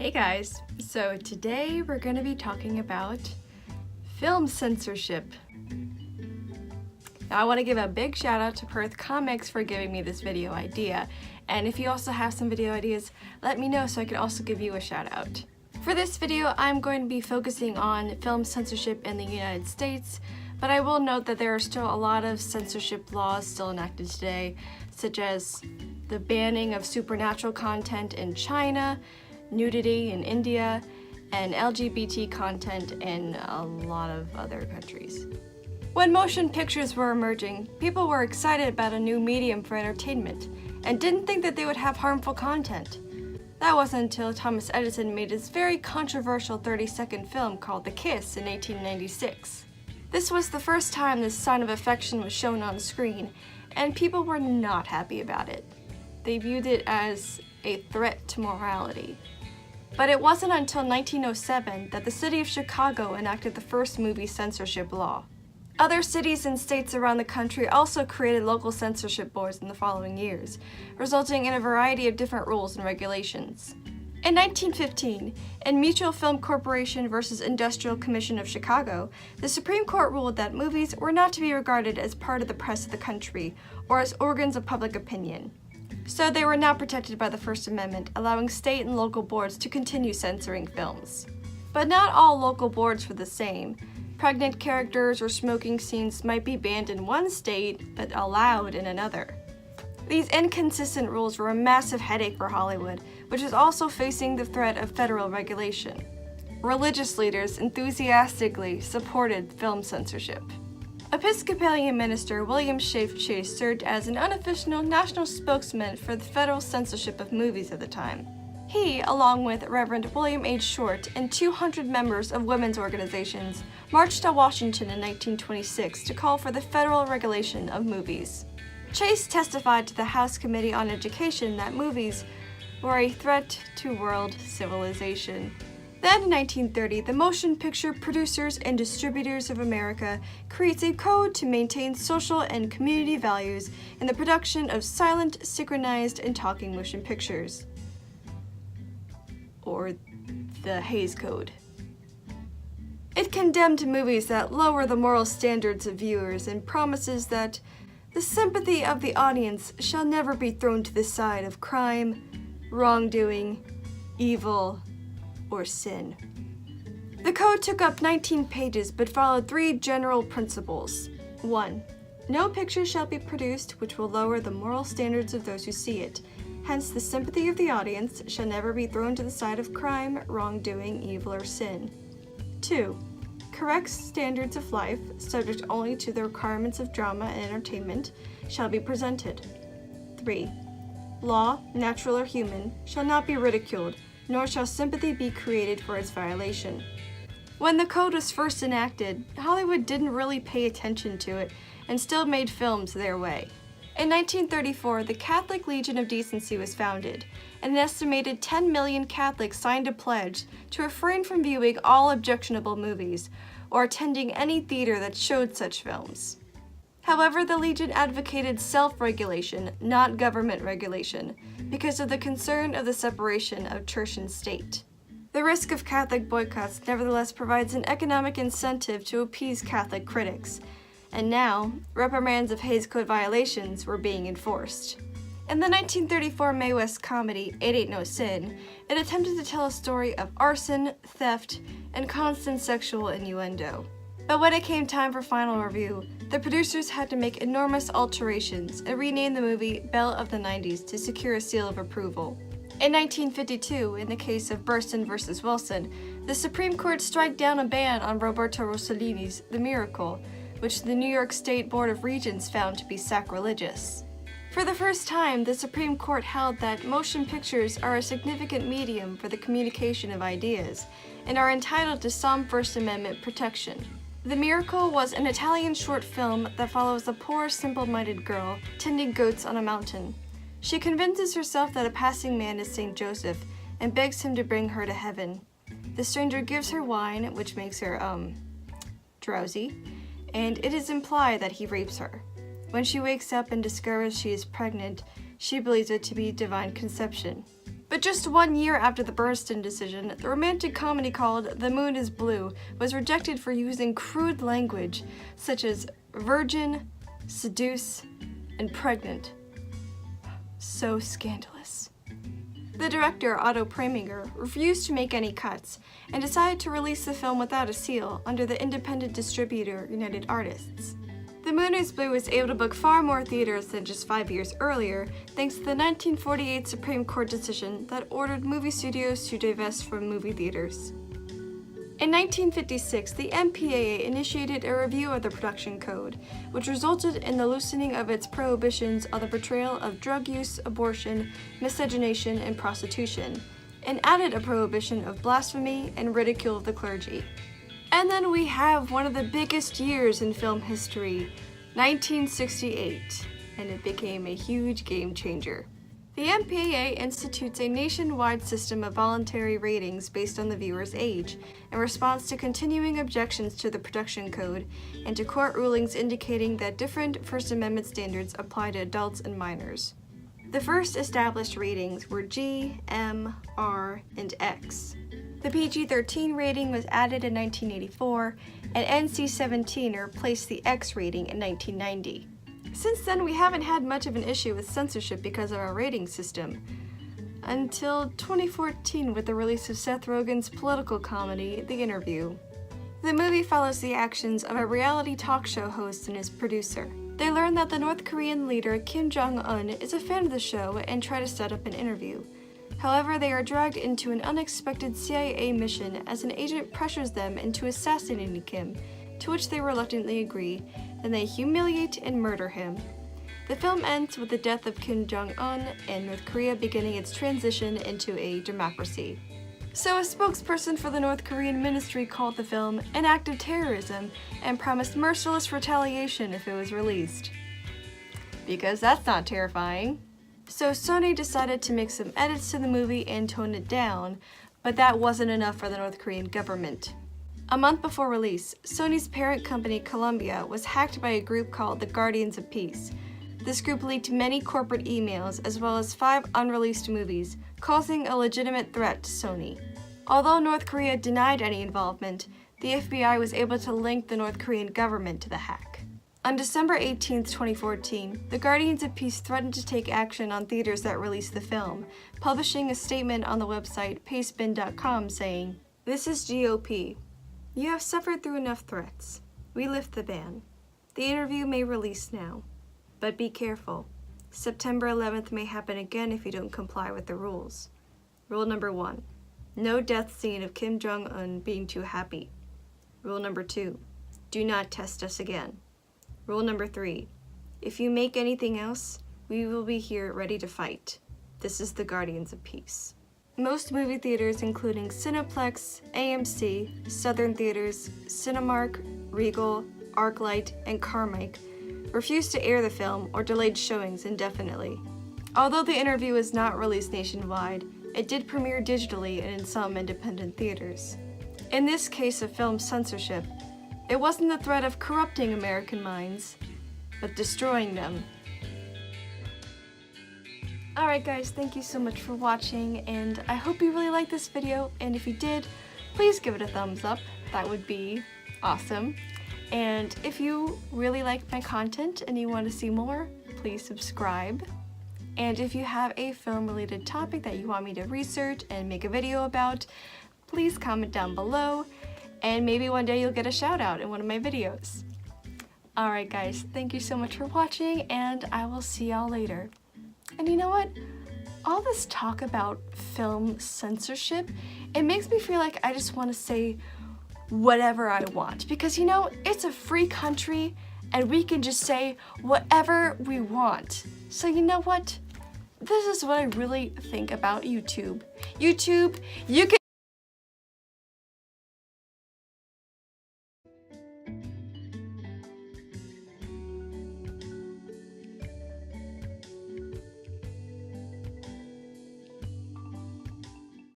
Hey guys, so today we're going to be talking about film censorship. Now I want to give a big shout out to Perth Comics for giving me this video idea, and if you also have some video ideas, let me know so I can also give you a shout out. For this video, I'm going to be focusing on film censorship in the United States, but I will note that there are still a lot of censorship laws still enacted today, such as the banning of supernatural content in China, nudity in India, and LGBT content in a lot of other countries. When motion pictures were emerging, people were excited about a new medium for entertainment and didn't think that they would have harmful content. That wasn't until Thomas Edison made his very controversial 30-second film called The Kiss in 1896. This was the first time this sign of affection was shown on screen, and people were not happy about it. They viewed it as a threat to morality. But it wasn't until 1907 that the city of Chicago enacted the first movie censorship law. Other cities and states around the country also created local censorship boards in the following years, resulting in a variety of different rules and regulations. In 1915, in Mutual Film Corporation versus Industrial Commission of Chicago, the Supreme Court ruled that movies were not to be regarded as part of the press of the country or as organs of public opinion. So they were not protected by the First Amendment, allowing state and local boards to continue censoring films. But not all local boards were the same. Pregnant characters or smoking scenes might be banned in one state, but allowed in another. These inconsistent rules were a massive headache for Hollywood, which is also facing the threat of federal regulation. Religious leaders enthusiastically supported film censorship. Episcopalian minister William Schaff Chase served as an unofficial national spokesman for the federal censorship of movies at the time. He, along with Reverend William H. Short and 200 members of women's organizations, marched to Washington in 1926 to call for the federal regulation of movies. Chase testified to the House Committee on Education that movies were a threat to world civilization. Then in 1930, the Motion Picture Producers and Distributors of America creates a code to maintain social and community values in the production of silent, synchronized, and talking motion pictures, or the Hays Code. It condemned movies that lower the moral standards of viewers and promises that the sympathy of the audience shall never be thrown to the side of crime, wrongdoing, evil, or sin. The code took up 19 pages but followed 3 general principles. 1. No picture shall be produced which will lower the moral standards of those who see it. Hence, the sympathy of the audience shall never be thrown to the side of crime, wrongdoing, evil, or sin. 2. Correct standards of life, subject only to the requirements of drama and entertainment, shall be presented. 3. Law, natural or human, shall not be ridiculed, nor shall sympathy be created for its violation. When the code was first enacted, Hollywood didn't really pay attention to it and still made films their way. In 1934, the Catholic Legion of Decency was founded, and an estimated 10 million Catholics signed a pledge to refrain from viewing all objectionable movies or attending any theater that showed such films. However, the Legion advocated self-regulation, not government regulation, because of the concern of the separation of church and state. The risk of Catholic boycotts nevertheless provides an economic incentive to appease Catholic critics, and now, reprimands of Hays Code violations were being enforced. In the 1934 Mae West comedy, It Ain't No Sin, it attempted to tell a story of arson, theft, and constant sexual innuendo. But when it came time for final review, the producers had to make enormous alterations and rename the movie Belle of the 90s to secure a seal of approval. In 1952, in the case of Burstyn v. Wilson, the Supreme Court struck down a ban on Roberto Rossellini's The Miracle, which the New York State Board of Regents found to be sacrilegious. For the first time, the Supreme Court held that motion pictures are a significant medium for the communication of ideas and are entitled to some First Amendment protection. The Miracle was an Italian short film that follows a poor, simple-minded girl tending goats on a mountain. She convinces herself that a passing man is St. Joseph and begs him to bring her to heaven. The stranger gives her wine, which makes her, drowsy, and it is implied that he rapes her. When she wakes up and discovers she is pregnant, she believes it to be divine conception. But just 1 year after the Bernstein decision, the romantic comedy called The Moon is Blue was rejected for using crude language such as virgin, seduce, and pregnant. So scandalous. The director, Otto Preminger, refused to make any cuts and decided to release the film without a seal under the independent distributor United Artists. The Moon is Blue was able to book far more theaters than just 5 years earlier, thanks to the 1948 Supreme Court decision that ordered movie studios to divest from movie theaters. In 1956, the MPAA initiated a review of the production code, which resulted in the loosening of its prohibitions on the portrayal of drug use, abortion, miscegenation, and prostitution, and added a prohibition of blasphemy and ridicule of the clergy. And then we have one of the biggest years in film history, 1968, and it became a huge game changer. The MPAA institutes a nationwide system of voluntary ratings based on the viewer's age, in response to continuing objections to the production code and to court rulings indicating that different First Amendment standards apply to adults and minors. The first established ratings were G, M, R, and X. The PG-13 rating was added in 1984, and NC-17 replaced the X rating in 1990. Since then, we haven't had much of an issue with censorship because of our rating system, until 2014 with the release of Seth Rogen's political comedy, The Interview. The movie follows the actions of a reality talk show host and his producer. They learn that the North Korean leader Kim Jong-un is a fan of the show and try to set up an interview. However, they are dragged into an unexpected CIA mission as an agent pressures them into assassinating Kim, to which they reluctantly agree, then they humiliate and murder him. The film ends with the death of Kim Jong-un and North Korea beginning its transition into a democracy. So a spokesperson for the North Korean ministry called the film an act of terrorism and promised merciless retaliation if it was released. Because that's not terrifying. So Sony decided to make some edits to the movie and tone it down, but that wasn't enough for the North Korean government. A month before release, Sony's parent company Columbia was hacked by a group called the Guardians of Peace. This group leaked many corporate emails as well as 5 unreleased movies, causing a legitimate threat to Sony. Although North Korea denied any involvement, the FBI was able to link the North Korean government to the hack. On December 18, 2014, the Guardians of Peace threatened to take action on theaters that released the film, publishing a statement on the website pastebin.com saying, "This is GOP. You have suffered through enough threats. We lift the ban. The interview may release now. But be careful. September 11th may happen again if you don't comply with the rules. Rule number 1. No death scene of Kim Jong-un being too happy. Rule number 2. Do not test us again. Rule number 3. If you make anything else, we will be here ready to fight. This is the Guardians of Peace." Most movie theaters, including Cineplex, AMC, Southern Theaters, Cinemark, Regal, ArcLight, and Carmike, refused to air the film or delayed showings indefinitely. Although The Interview was not released nationwide, it did premiere digitally and in some independent theaters. In this case of film censorship, it wasn't the threat of corrupting American minds, but destroying them. Alright guys, thank you so much for watching, and I hope you really liked this video, and if you did, please give it a thumbs up. That would be awesome. And if you really like my content and you want to see more, please subscribe. And if you have a film-related topic that you want me to research and make a video about, please comment down below, and maybe one day you'll get a shout out in one of my videos. Alright guys, thank you so much for watching, and I will see y'all later. And you know what? All this talk about film censorship, it makes me feel like I just want to say whatever I want, because you know, it's a free country and we can just say whatever we want. So you know what? This is what I really think about YouTube. YouTube, you can